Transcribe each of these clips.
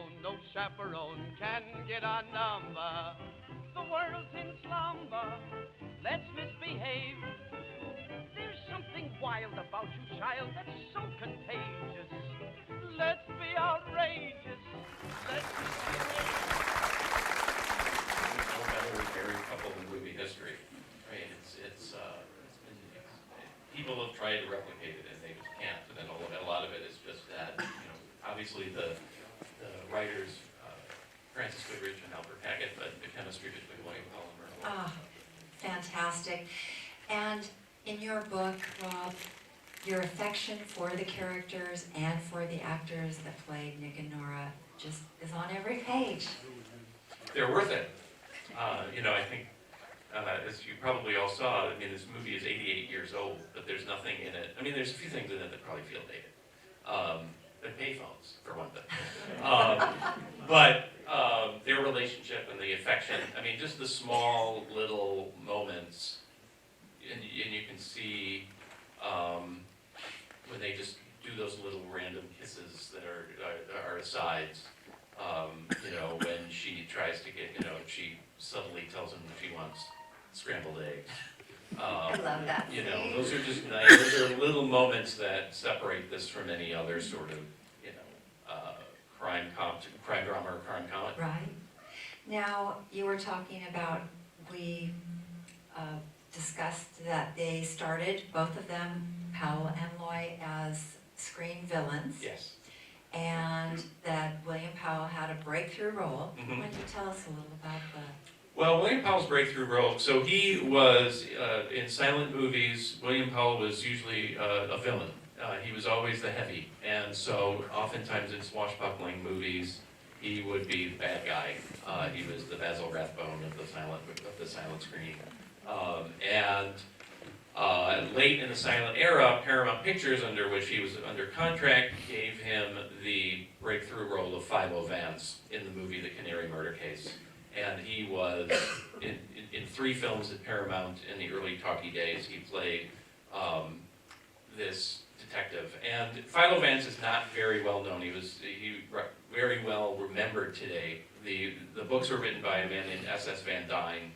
alone, no chaperone can get our number. The world's in slumber, let's misbehave. There's something wild about you, child, that's so contagious. Let's be outrageous, let's misbehave. No better married couple in movie history. I mean, people have tried to replicate it and they just can't. And then a lot of it is just that, obviously the writers, Francis Goodrich and Alfred Hackett, but the chemistry between William Powell and Myrna. Ah, fantastic. And in your book, Rob, your affection for the characters and for the actors that played Nick and Nora just is on every page. They're worth it. I think, as you probably all saw, I mean, this movie is 88 years old, but there's nothing in it. I mean, there's a few things in it that probably feel dated. The payphones, for one thing. But their relationship and the affection, I mean, just the small little moments, and you can see when they just do those little random kisses that are asides. When she tries to get, she subtly tells him she wants scrambled eggs. I love that. Those are just nice. Those are little moments that separate this from any other sort of, crime drama or crime comedy. Right. Now, you were talking about, we discussed that they started, both of them, Powell and Loy, as screen villains. Yes. And that William Powell had a breakthrough role. Mm-hmm. Why don't you tell us a little about the... Well, William Powell's breakthrough role, so he was, in silent movies, William Powell was usually a villain. He was always the heavy, and so oftentimes in swashbuckling movies, he would be the bad guy. He was the Basil Rathbone of the silent screen. Late in the silent era, Paramount Pictures, under which he was under contract, gave him the breakthrough role of Philo Vance in the movie The Canary Murder Case. And he was in 3 films at Paramount in the early talkie days. He played this detective. And Philo Vance is not very well known. He very well remembered today. The books were written by a man named S.S. Van Dyne.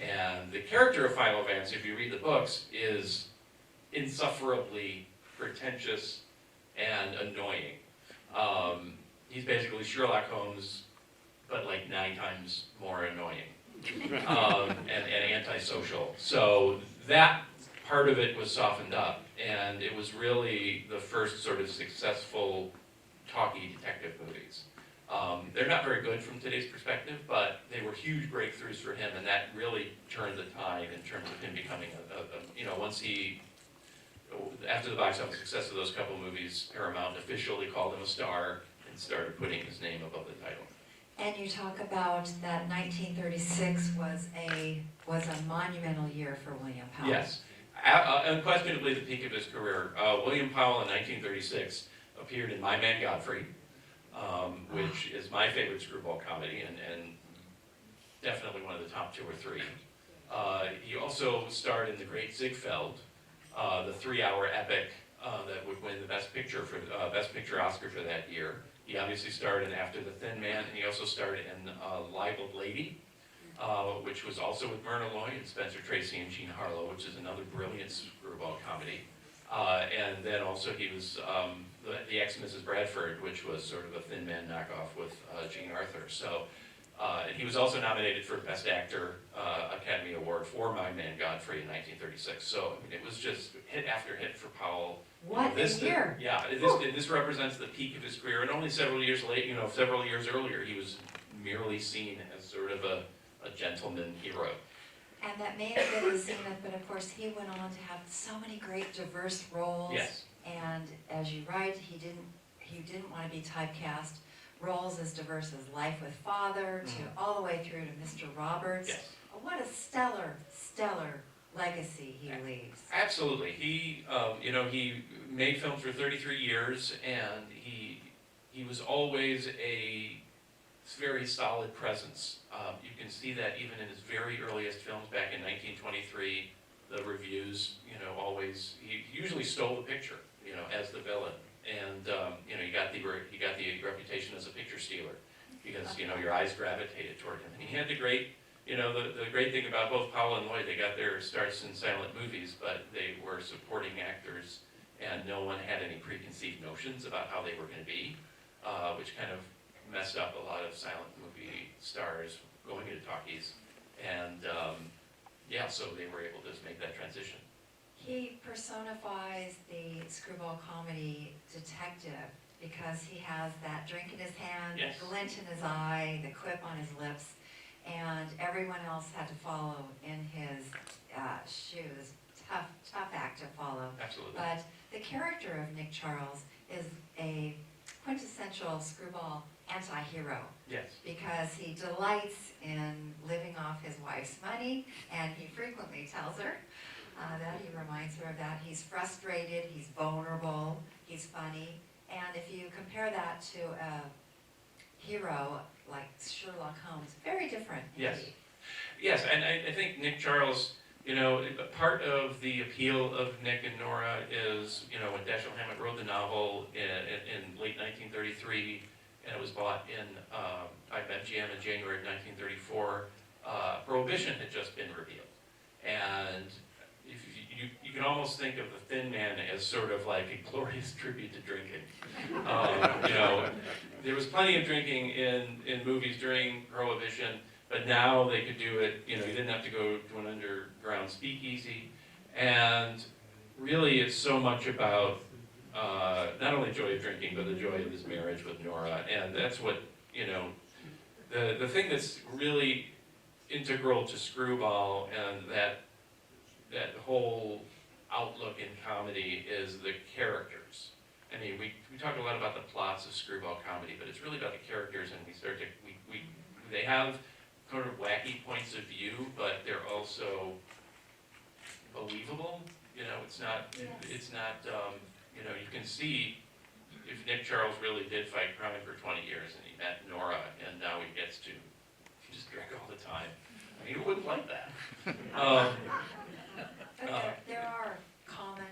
And the character of Philo Vance, if you read the books, is insufferably pretentious and annoying. He's basically Sherlock Holmes, but like 9 times more annoying and antisocial. So that part of it was softened up, and it was really the first sort of successful talkie detective movies. They're not very good from today's perspective, but they were huge breakthroughs for him, and that really turned the tide in terms of him becoming after the box office success of those couple movies, Paramount officially called him a star and started putting his name above the title. And you talk about that 1936 was a monumental year for William Powell. Yes, unquestionably the peak of his career. William Powell in 1936 appeared in My Man Godfrey, which is my favorite screwball comedy, and definitely one of the top 2 or 3. He also starred in The Great Ziegfeld, the 3-hour epic that would win the Best Picture Oscar for that year. He obviously starred in After the Thin Man, and he also starred in Libeled Lady, which was also with Myrna Loy and Spencer Tracy and Jean Harlow, which is another brilliant screwball comedy. And then also he was the ex-Mrs. Bradford, which was sort of a Thin Man knockoff with Jean Arthur. So he was also nominated for Best Actor Academy Award for My Man Godfrey in 1936. So I mean, it was just hit after hit for Powell. What a year! Yeah, this represents the peak of his career, and only several years earlier, he was merely seen as sort of a gentleman hero. And that may have been the zenith, but of course he went on to have so many great diverse roles. Yes. And as you write, he didn't want to be typecast. Roles as diverse as Life with Father to all the way through to Mr. Roberts. Yes. What a stellar legacy he leaves. Absolutely. He made films for 33 years, and he was always a very solid presence. You can see that even in his very earliest films back in 1923, the reviews, he usually stole the picture, as the villain, and he got the reputation as a picture stealer. because, you know, your eyes gravitated toward him. And he had the great, you know, the great thing about both Powell and Lloyd, they got their starts in silent movies, but they were supporting actors, and no one had any preconceived notions about how they were going to be, which kind of messed up a lot of silent movie stars going into talkies. And yeah, so they were able to just make that transition. He personifies the screwball comedy detective because he has that drink in his hand, Yes. the glint in his eye, the quip on his lips, and everyone else had to follow in his shoes. Tough act to follow. Absolutely. But the character of Nick Charles is a quintessential screwball anti-hero Yes. because he delights in living off his wife's money, and he frequently tells her that. He reminds her of that. He's frustrated, he's vulnerable, he's funny, and if you compare that to a hero like Sherlock Holmes, very different. Yes. indeed. Yes, and I think Nick Charles, you know, part of the appeal of Nick and Nora is, you know, when Dashiell Hammett wrote the novel in late 1933, and it was bought by MGM in January of 1934, Prohibition had just been repealed. And if you can almost think of The Thin Man as sort of like a glorious tribute to drinking. You know, there was plenty of drinking in movies during Prohibition, but now they could do it, you know, you didn't have to go to an underground speakeasy. And really it's so much about not only joy of drinking, but the joy of his marriage with Nora. And that's what, you know, the thing that's really integral to Screwball and that whole outlook in comedy is the characters. I mean, we talk a lot about the plots of Screwball comedy, but it's really about the characters, and they have kind of wacky points of view, but they're also believable. You know, it's not, you know, you can see if Nick Charles really did fight crime for 20 years and he met Nora and now he gets to just drink all the time. I mean, who wouldn't like that? But there are common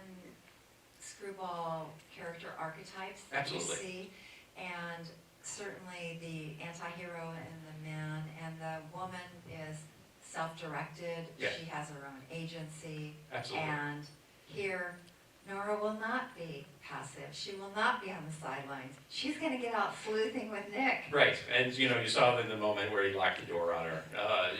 screwball character archetypes that you Absolutely. see, and certainly the anti-hero and the man, and the woman is self-directed. Yes. She has her own agency. Absolutely. And here, Nora will not be passive. She will not be on the sidelines. She's going to get out sleuthing with Nick. Right, and you know, you saw in the moment where he locked the door on her.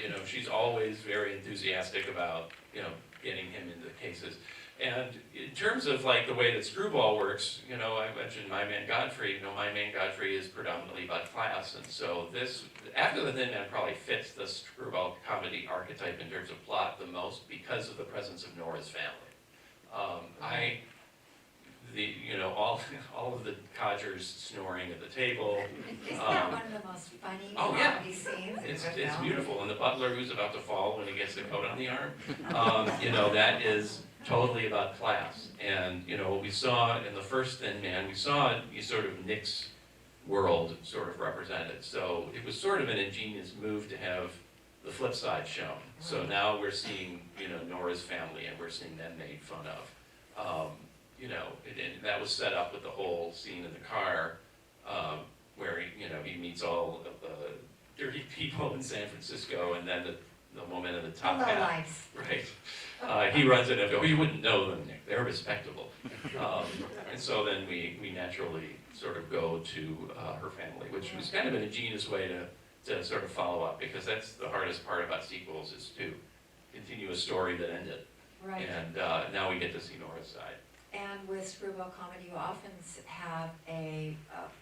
You know, she's always very enthusiastic about, you know, getting him into the cases. And in terms of like the way that Screwball works, you know, I mentioned My Man Godfrey. You know, My Man Godfrey is predominantly about class, and so this, after The Thin Man, probably fits the Screwball comedy archetype in terms of plot the most because of the presence of Nora's family. You know, all of the codgers snoring at the table. Isn't that one of the most funny Oh, yeah. comedy scenes in It's the film? beautiful, and the butler who's about to fall when he gets the coat on the arm. You know, that is totally about class. And you know, what we saw in the first Thin Man, we saw sort of Nick's world sort of represented. So it was sort of an ingenious move to have the flip side shown. So now we're seeing, you know, Nora's family, and we're seeing them made fun of. You know, and that was set up with the whole scene in the car, where he meets all of the dirty people in San Francisco, and then the woman in the top Hello, hat. lights. Right. He runs in and goes, "Oh, you wouldn't know them, Nick. They're respectable." And so then we naturally sort of go to her family, which was kind of an ingenious way to sort of follow up, because that's the hardest part about sequels, is to continue a story that ended. Right. And now we get to see Nora's side. And with Screwball comedy, you often have a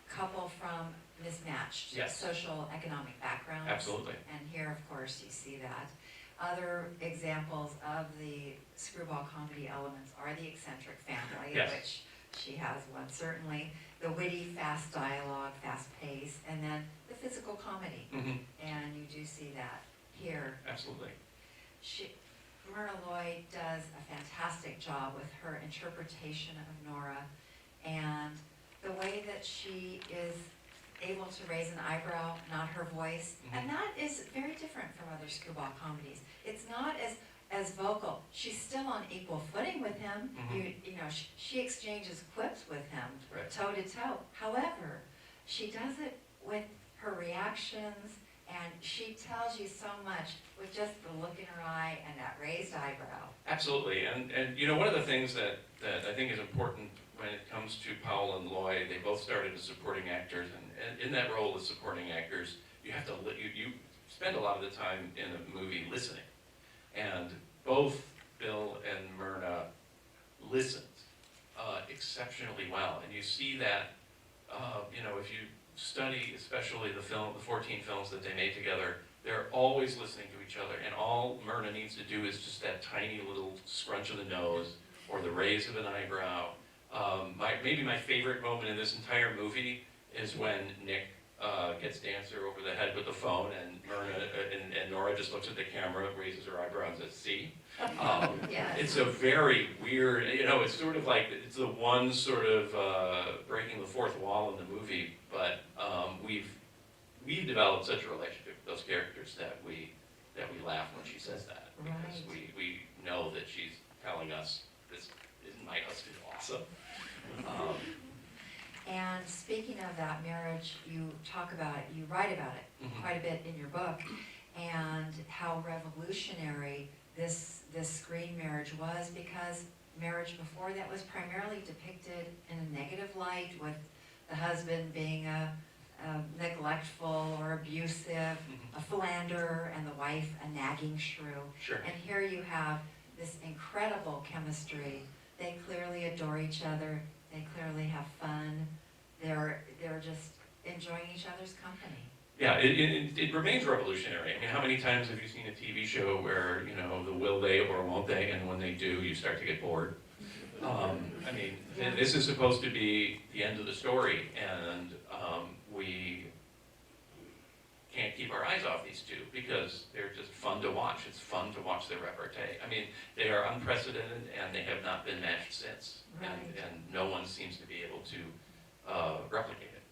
couple from mismatched Yes. social economic backgrounds. Absolutely. And here, of course, you see that. Other examples of the Screwball comedy elements are the eccentric family, Yes. which she has one certainly, the witty, fast dialogue, fast pace, and then the physical comedy. Mm-hmm. And you do see that here. Absolutely. Myrna Lloyd does a fantastic job with her interpretation of Nora, and the way that she is able to raise an eyebrow, not her voice, and that is very different from other Screwball comedies. It's not as vocal. She's still on equal footing with him. You know, she exchanges quips with him, Right. toe to toe. However, she does it with her reaction reactions, and she tells you so much with just the look in her eye and that raised eyebrow. Absolutely, and you know, one of the things that I think is important when it comes to Powell and Lloyd, they both started as supporting actors, and in that role as supporting actors, you have to you spend a lot of the time in a movie listening, and both Bill and Myrna listened exceptionally well, and you see that you know, if you study especially the 14 films that they made together, they're always listening to each other, and all Myrna needs to do is just that tiny little scrunch of the nose or the raise of an eyebrow. Maybe my favorite moment in this entire movie is when Nick gets Dancer over the head with the phone, and Myrna and Nora just looks at the camera, raises her eyebrow, and says, "See." Yes. It's a very weird, you know, it's sort of like, it's the one sort of breaking the fourth wall in the movie, but we've developed such a relationship with those characters that we laugh when she says that, because we know that she's telling us, "This isn't my husband also." And speaking of that marriage, you talk about it, you write about it quite a bit in your book, and how revolutionary this screen marriage was, because marriage before that was primarily depicted in a negative light, with the husband being a neglectful or abusive, a philanderer, and the wife a nagging shrew. Sure. And here you have this incredible chemistry. They clearly adore each other. They clearly have fun. They're just enjoying each other's company. Yeah, it remains revolutionary. I mean, how many times have you seen a TV show where, you know, the will they or won't they, and when they do, you start to get bored? I mean, this is supposed to be the end of the story, and we can't keep our eyes off these two because they're just fun to watch. It's fun to watch their repartee. I mean, they are unprecedented, and they have not been matched since. Right. And no one seems to be able to replicate it.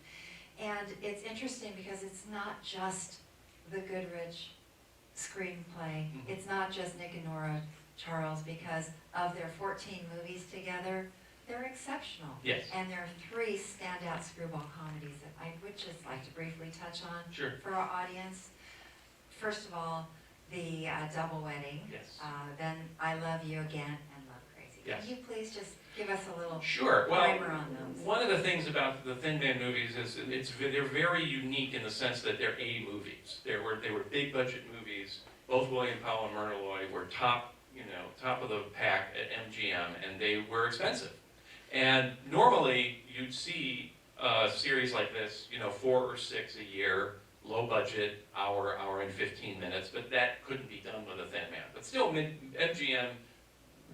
And it's interesting because it's not just the Goodrich screenplay. It's not just Nick and Nora Charles, because of their 14 movies together, they're exceptional. Yes. And there are 3 standout screwball comedies that I would just like to briefly touch on Sure. for our audience. First of all, the Double Wedding. Yes. Then I Love You Again and Love Crazy. Yes. Can you please just give us a little Sure. Well, primer on those? one of the things about the Thin Man movies is they're very unique in the sense that they're A movies. They were big budget movies. Both William Powell and Myrna Lloyd were top of the pack at MGM, and they were expensive. And normally you'd see a series like this, 4 or 6 a year, low budget, hour and 15 minutes, but that couldn't be done with a Thin Man. But still, MGM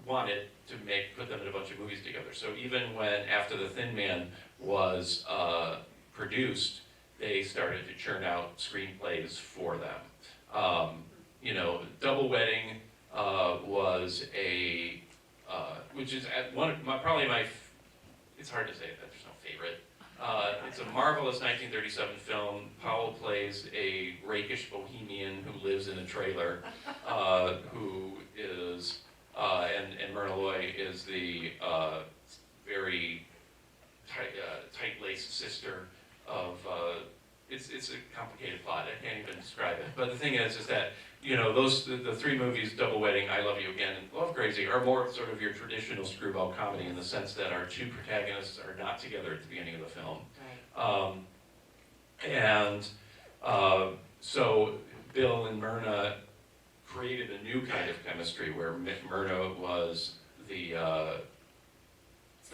wanted to put them in a bunch of movies together. So even when, after the Thin Man was produced, they started to churn out screenplays for them. Double Wedding was which is it's hard to say that there's no favorite. It's a marvelous 1937 film. Powell plays a rakish bohemian who lives in a trailer, who is, and Myrna Lloyd is the very tight-laced sister of, it's a complicated plot, I can't even describe it. But the thing is that, the 3 movies, Double Wedding, I Love You Again, and Love Crazy, are more sort of your traditional screwball comedy in the sense that our 2 protagonists are not together at the beginning of the film. Right. So Bill and Myrna created a new kind of chemistry where Myrna was the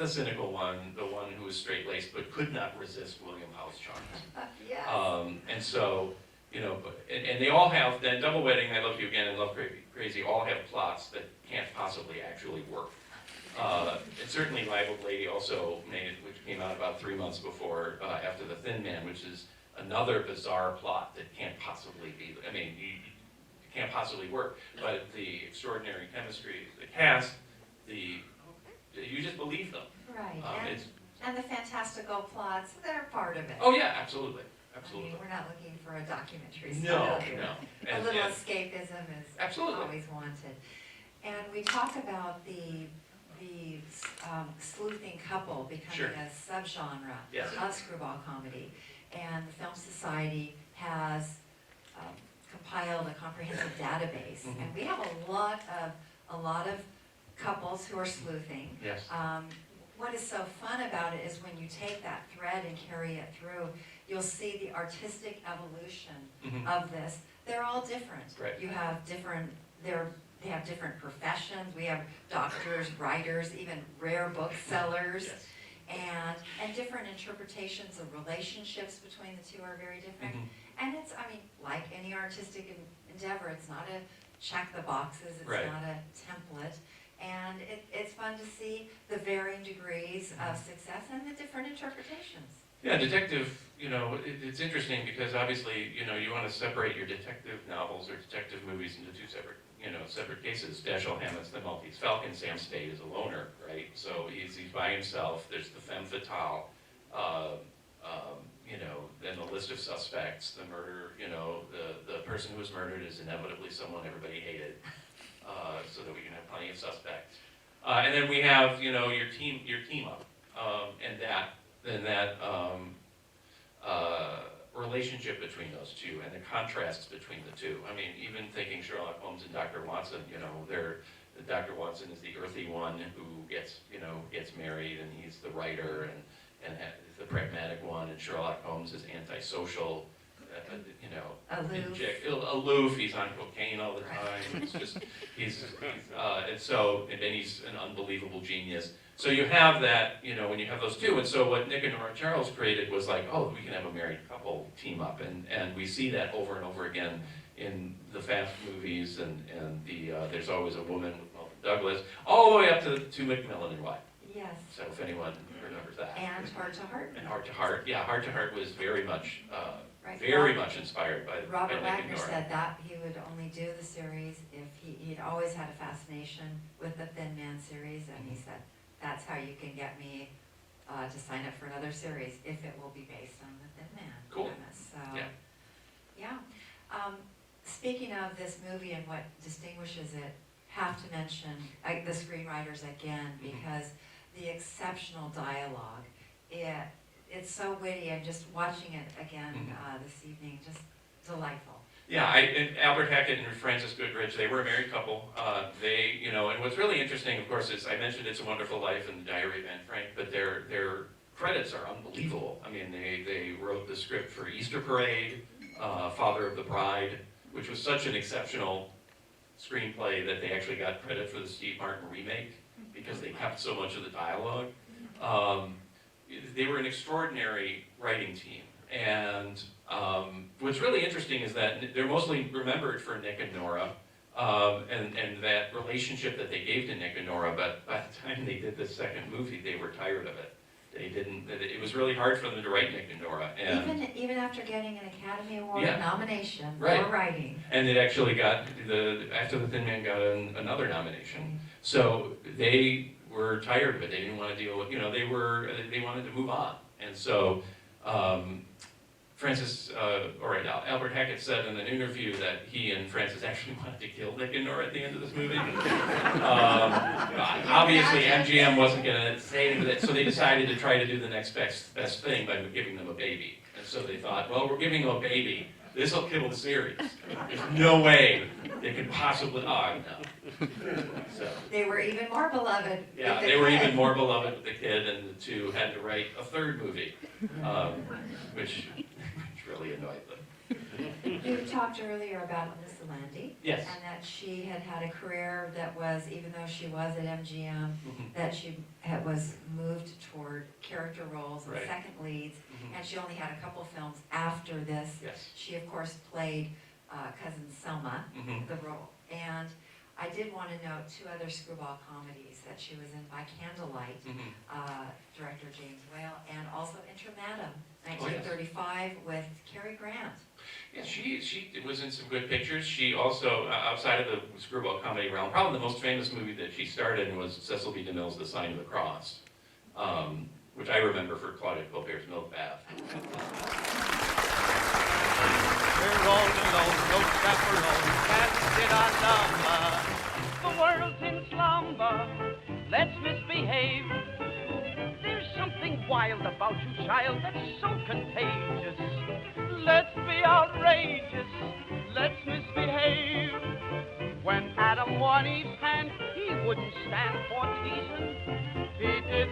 cynical one, the one who was straight-laced but could not resist William Powell's charms. Yes. And so, and they all have, then Double Wedding, I Love You Again, and Love Crazy all have plots that can't possibly actually work. And certainly Live Old Lady also made it, which came out about 3 months before, after The Thin Man, which is another bizarre plot that can't possibly be, it can't possibly work, but the extraordinary chemistry, the cast, you just believe them. Right. And the fantastical plots, they're part of it. Oh yeah, absolutely. Absolutely. I mean, we're not looking for a documentary No, style here. no. A little escapism is absolutely always wanted. And we talk about the sleuthing couple becoming Sure. a subgenre Yes. of screwball comedy. And the Film Society has compiled a comprehensive database, and we have a lot of couples who are sleuthing. Yes. What is so fun about it is when you take that thread and carry it through, you'll see the artistic evolution of this. They're all different. Right. You have different, they have different professions. We have doctors, writers, even rare booksellers. Yes. And different interpretations of relationships between the two are very different. And it's, I mean, like any artistic endeavor, it's not a check the boxes, it's Right. not a template. And it's fun to see the varying degrees of success and the different interpretations. Yeah, detective, it's interesting because obviously, you want to separate your detective novels or detective movies into two separate cases. Dashiell Hammett's the Maltese Falcon, Sam Spade is a loner, right? So he's by himself, there's the femme fatale, then the list of suspects, the murder, the person who was murdered is inevitably someone everybody hated, so that we can have plenty of suspects. And then we have, your team up, and that relationship between those two and the contrasts between the two. I mean, even thinking Sherlock Holmes and Dr. Watson, Dr. Watson is the earthy one who gets married, and he's the writer and the pragmatic one, and Sherlock Holmes is antisocial, aloof. He's on cocaine all the time. It's just and then he's an unbelievable genius. So you have that, when you have those two. And so what Nick and Nora Charles created was like, oh, we can have a married couple team up, and we see that over and over again in the Fast movies, and There's Always a Woman with Melvin Douglas, all the way up to Macmillan and White. Yes. So if anyone remembers that. And Heart to Heart. And Heart to Heart, yeah, Heart to Heart was very much, Right. much inspired by Robert Nick and Wagner Nora. said that he would only do the series if he'd always had a fascination with the Thin Man series, and he said, that's how you can get me to sign up for another series, if it will be based on the Thin Man Cool. premise. So, Yeah. Speaking of this movie and what distinguishes it, have to mention the screenwriters again, because the exceptional dialogue, it's so witty, and just watching it again this evening, just delightful. Yeah, and Albert Hackett and Frances Goodrich, they were a married couple. And what's really interesting, of course, is I mentioned It's a Wonderful Life and The Diary of Anne Frank, but their credits are unbelievable. I mean, they wrote the script for Easter Parade, Father of the Bride, which was such an exceptional screenplay that they actually got credit for the Steve Martin remake because they kept so much of the dialogue. They were an extraordinary writing team. And what's really interesting is that they're mostly remembered for Nick and Nora, and that relationship that they gave to Nick and Nora, but by the time they did the second movie, they were tired of it. It was really hard for them to write Nick and Nora. And Even after getting an Academy Award nomination for Right. writing. And it actually got, after The Thin Man got another nomination. So they were tired of it. They didn't want to deal with, they wanted to move on. And so Albert Hackett said in an interview that he and Frances actually wanted to kill Nick and Nora at the end of this movie. Obviously, MGM wasn't going to say anything to that, so they decided to try to do the next best thing by giving them a baby. And so they thought, well, we're giving them a baby. This will kill the series. There's no way they could possibly. Oh, no. So, they were even more beloved. Yeah, they were even more beloved with the kid, and the two had to write a third movie, which really annoyed them. You talked earlier about Alyssa Landy. Yes. And that she had a career that was, even though she was at MGM, that she was moved toward character roles and Right. second leads, and she only had a couple films after this. Yes. She, of course, played cousin Selma, the role. And I did want to note two other screwball comedies that she was in: By Candlelight, director James Whale, and also Intermadam, 1935, with Cary Grant. Yeah, she was in some good pictures. She also, outside of the screwball comedy realm, probably the most famous movie that she starred in was Cecil B. DeMille's The Sign of the Cross, which I remember for Claudia Colbert's Milk Bath. We're all alone, no chaperone, can't get our number. The world's in slumber, let's misbehave. There's something wild about you, child, that's so contagious. Let's be outrageous, let's misbehave. When Adam won Eve's hand, he wouldn't stand for teasing. He did